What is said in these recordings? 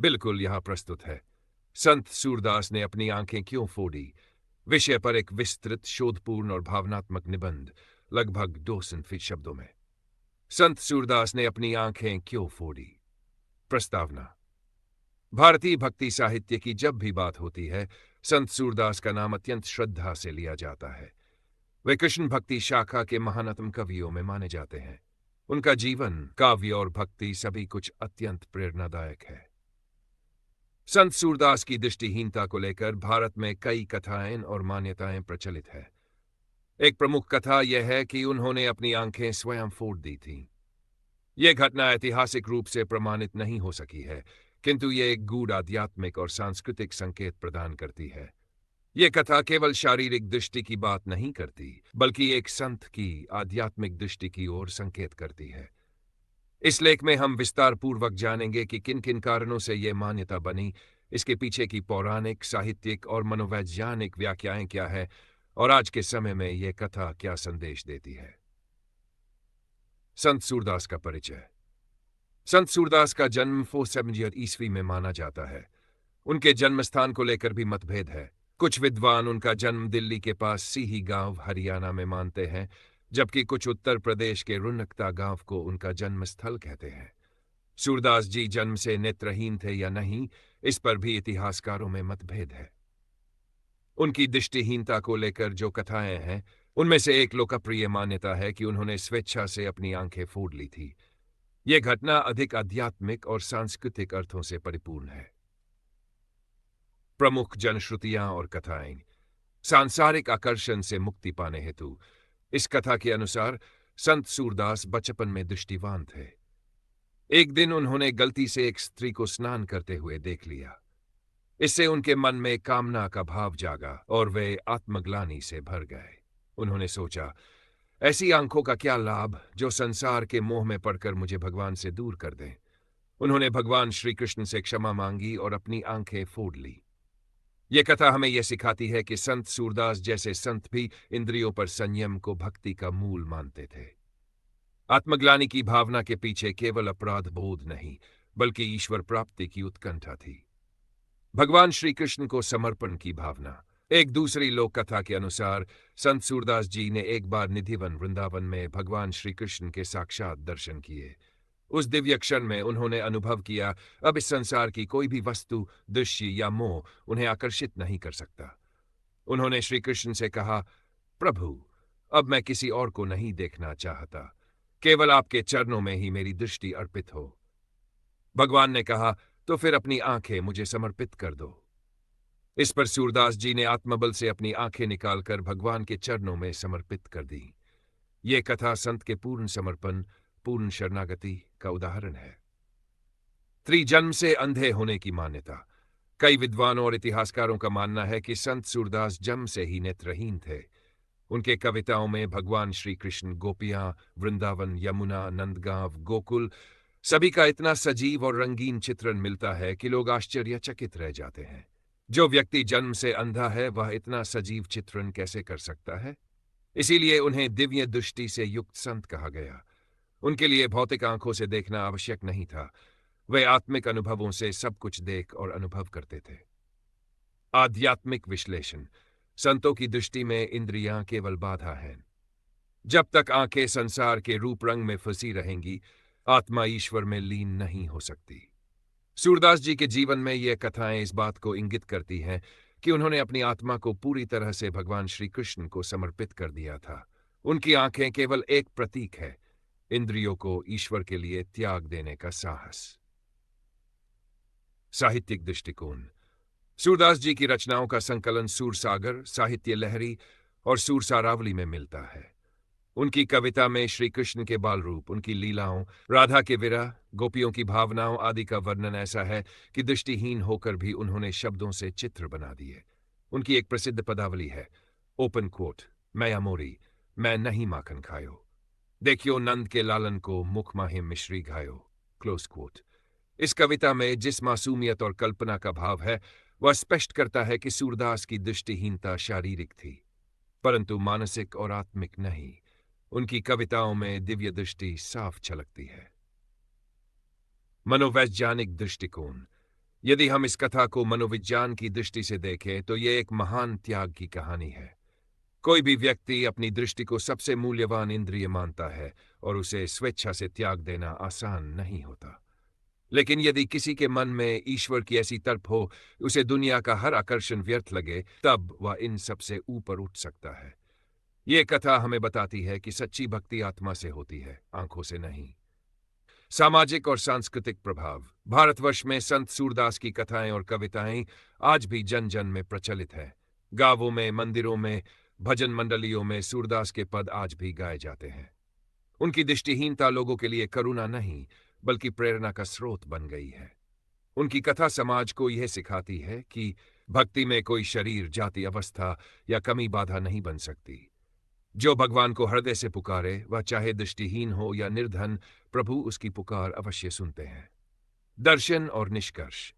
बिल्कुल यहाँ प्रस्तुत है। संत सूरदास ने अपनी आंखें क्यों फोड़ी विषय पर एक विस्तृत, शोधपूर्ण और भावनात्मक निबंध, लगभग 200 शब्दों में। संत सूरदास ने अपनी आंखें क्यों फोड़ी। प्रस्तावना। भारतीय भक्ति साहित्य की जब भी बात होती है, संत सूरदास का नाम अत्यंत श्रद्धा से लिया जाता है। वे कृष्ण भक्ति शाखा के महानतम कवियों में माने जाते हैं। उनका जीवन, काव्य और भक्ति सभी कुछ अत्यंत प्रेरणादायक है। संत सूरदास की दृष्टिहीनता को लेकर भारत में कई कथाएं और मान्यताएं प्रचलित है। एक प्रमुख कथा यह है कि उन्होंने अपनी आंखें स्वयं फोड़ दी थीं। यह घटना ऐतिहासिक रूप से प्रमाणित नहीं हो सकी है, किंतु यह एक गूढ़ आध्यात्मिक और सांस्कृतिक संकेत प्रदान करती है। यह कथा केवल शारीरिक दृष्टि की बात नहीं करती, बल्कि एक संत की आध्यात्मिक दृष्टि की ओर संकेत करती है। इस लेख में हम विस्तार पूर्वक जानेंगे कि किन किन कारणों से यह मान्यता बनी, इसके पीछे की पौराणिक, साहित्यिक और मनोवैज्ञानिक व्याख्याएं क्या है, और आज के समय में यह कथा क्या संदेश देती है। संत सूरदास का परिचय। संत सूरदास का जन्म 470 ईस्वी में माना जाता है। उनके जन्म स्थान को लेकर भी मतभेद है। कुछ विद्वान उनका जन्म दिल्ली के पास सीही गांव, हरियाणा में मानते हैं, जबकि कुछ उत्तर प्रदेश के रुन्नकता गांव को उनका जन्म स्थल कहते हैं। सूरदास जी जन्म से नेत्रहीन थे या नहीं, इस पर भी इतिहासकारों में मतभेद है। उनकी दृष्टिहीनता को लेकर जो कथाएं हैं, उनमें से एक लोकप्रिय मान्यता है कि उन्होंने स्वेच्छा से अपनी आंखें फोड़ ली थी। यह घटना अधिक आध्यात्मिक और सांस्कृतिक अर्थों से परिपूर्ण है। प्रमुख जनश्रुतियां और कथाएं। सांसारिक आकर्षण से मुक्ति पाने हेतु। इस कथा के अनुसार संत सूरदास बचपन में दृष्टिवान थे। एक दिन उन्होंने गलती से एक स्त्री को स्नान करते हुए देख लिया। इससे उनके मन में कामना का भाव जागा और वे आत्मग्लानि से भर गए। उन्होंने सोचा, ऐसी आंखों का क्या लाभ जो संसार के मोह में पड़कर मुझे भगवान से दूर कर दें। उन्होंने भगवान श्री कृष्ण से क्षमा मांगी और अपनी आंखें फोड़ ली। यह कथा हमें यह सिखाती है कि संत सूरदास जैसे संत भी इंद्रियों पर संयम को भक्ति का मूल मानते थे। आत्मग्लानि की भावना के पीछे केवल अपराध बोध नहीं, बल्कि ईश्वर प्राप्ति की उत्कंठा थी। भगवान श्री कृष्ण को समर्पण की भावना। एक दूसरी लोक कथा के अनुसार संत सूरदास जी ने एक बार निधिवन वृंदावन में भगवान श्री कृष्ण के साक्षात दर्शन किए। उस दिव्य क्षण में उन्होंने अनुभव किया, अब इस संसार की कोई भी वस्तु, दृश्य या मोह उन्हें आकर्षित नहीं कर सकता। उन्होंने श्री कृष्ण से कहा, प्रभु, अब मैं किसी और को नहीं देखना चाहता, केवल आपके चरणों में ही मेरी दृष्टि अर्पित हो। भगवान ने कहा, तो फिर अपनी आंखें मुझे समर्पित कर दो। इस पर सूरदास जी ने आत्मबल से अपनी आंखें निकालकर भगवान के चरणों में समर्पित कर दी। ये कथा संत के पूर्ण समर्पण, पूर्ण शरणागति का उदाहरण है। त्रिजन्म से अंधे होने की मान्यता। कई विद्वानों और इतिहासकारों का मानना है कि संत सूरदास जन्म से ही नेत्रहीन थे। उनके कविताओं में भगवान श्री कृष्ण, गोपियां, वृंदावन, यमुना, नंदगांव, गोकुल सभी का इतना सजीव और रंगीन चित्रण मिलता है कि लोग आश्चर्यचकित रह जाते हैं। जो व्यक्ति जन्म से अंधा है, वह इतना सजीव चित्रण कैसे कर सकता है? इसीलिए उन्हें दिव्य दृष्टि से युक्त संत कहा गया। उनके लिए भौतिक आंखों से देखना आवश्यक नहीं था। वे आत्मिक अनुभवों से सब कुछ देख और अनुभव करते थे। आध्यात्मिक विश्लेषण। संतों की दृष्टि में इंद्रियां केवल बाधा हैं। जब तक आंखें संसार के रूप रंग में फंसी रहेंगी, आत्मा ईश्वर में लीन नहीं हो सकती। सूरदास जी के जीवन में ये कथाएं इस बात को इंगित करती हैं कि उन्होंने अपनी आत्मा को पूरी तरह से भगवान श्री कृष्ण को समर्पित कर दिया था। उनकी आंखें केवल एक प्रतीक है, इंद्रियों को ईश्वर के लिए त्याग देने का साहस। साहित्यिक दृष्टिकोण। सूरदास जी की रचनाओं का संकलन सूरसागर, साहित्य लहरी और सूरसारावली में मिलता है। उनकी कविता में श्री कृष्ण के बाल रूप, उनकी लीलाओं, राधा के विरह, गोपियों की भावनाओं आदि का वर्णन ऐसा है कि दृष्टिहीन होकर भी उन्होंने शब्दों से चित्र बना दिए। उनकी एक प्रसिद्ध पदावली है, ओपन कोट, मैं अमोरी, मैं नहीं माखन खायो, देखियो नंद के लालन को, मुख माहे मिश्री घायो, क्लोज कोट। इस कविता में जिस मासूमियत और कल्पना का भाव है, वह स्पष्ट करता है कि सूरदास की दृष्टिहीनता शारीरिक थी, परंतु मानसिक और आत्मिक नहीं। उनकी कविताओं में दिव्य दृष्टि साफ झलकती है। मनोवैज्ञानिक दृष्टिकोण। यदि हम इस कथा को मनोविज्ञान की दृष्टि से देखें तो ये एक महान त्याग की कहानी है। कोई भी व्यक्ति अपनी दृष्टि को सबसे मूल्यवान इंद्रिय मानता है और उसे स्वेच्छा से त्याग देना आसान नहीं होता। लेकिन यदि किसी के मन में ईश्वर की ऐसी तड़प हो, उसे दुनिया का हर आकर्षण व्यर्थ लगे, तब वह इन सब से ऊपर उठ सकता है। ये कथा हमें बताती है कि सच्ची भक्ति आत्मा से होती है, आंखों से नहीं। सामाजिक और सांस्कृतिक प्रभाव। भारतवर्ष में संत सूरदास की कथाएं और कविताएं आज भी जन जन में प्रचलित हैं। गांवों में, मंदिरों में, भजन मंडलियों में सूरदास के पद आज भी गाए जाते हैं। उनकी दृष्टिहीनता लोगों के लिए करुणा नहीं, बल्कि प्रेरणा का स्रोत बन गई है। उनकी कथा समाज को यह सिखाती है कि भक्ति में कोई शरीर, जाति, अवस्था या कमी बाधा नहीं बन सकती। जो भगवान को हृदय से पुकारे, वह चाहे दृष्टिहीन हो या निर्धन, प्रभु उसकी पुकार अवश्य सुनते हैं। दर्शन और निष्कर्ष।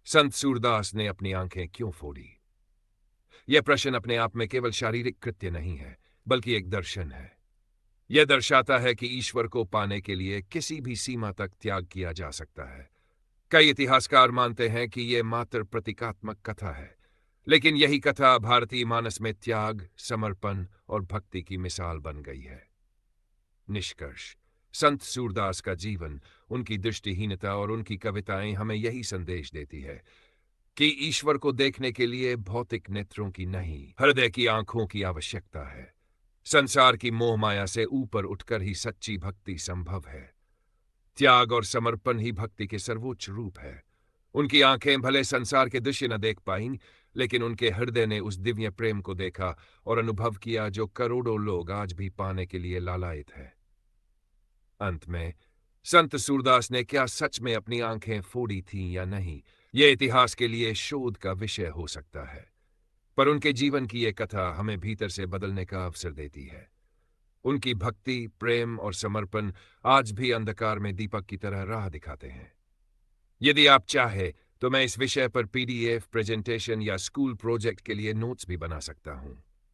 संत सूरदास ने अपनी आंखें क्यों फोड़ी? यह प्रश्न अपने आप में केवल शारीरिक कृत्य नहीं है, बल्कि एक दर्शन है। यह दर्शाता है कि ईश्वर को पाने के लिए किसी भी सीमा तक त्याग किया जा सकता है। कई इतिहासकार मानते हैं कि यह मात्र प्रतीकात्मक कथा है, लेकिन यही कथा भारतीय मानस में त्याग, समर्पण और भक्ति की मिसाल बन गई है। निष्कर्ष। संत सूरदास का जीवन, उनकी दृष्टिहीनता और उनकी कविताएं हमें यही संदेश देती है कि ईश्वर को देखने के लिए भौतिक नेत्रों की नहीं, हृदय की आंखों की आवश्यकता है। संसार की मोह माया से ऊपर उठकर ही सच्ची भक्ति संभव है। त्याग और समर्पण ही भक्ति के सर्वोच्च रूप है। उनकी आंखें भले संसार के दृश्य न देख पाईं, लेकिन उनके हृदय ने उस दिव्य प्रेम को देखा और अनुभव किया जो करोड़ों लोग आज भी पाने के लिए लालायित है। अंत में, संत सूरदास ने क्या सच में अपनी आंखें फोड़ी थीं या नहीं, यह इतिहास के लिए शोध का विषय हो सकता है। पर उनके जीवन की यह कथा हमें भीतर से बदलने का अवसर देती है। उनकी भक्ति, प्रेम और समर्पण आज भी अंधकार में दीपक की तरह राह दिखाते हैं। यदि आप चाहे तो मैं इस विषय पर पीडीएफ, प्रेजेंटेशन या स्कूल प्रोजेक्ट के लिए नोट्स भी बना सकता हूं।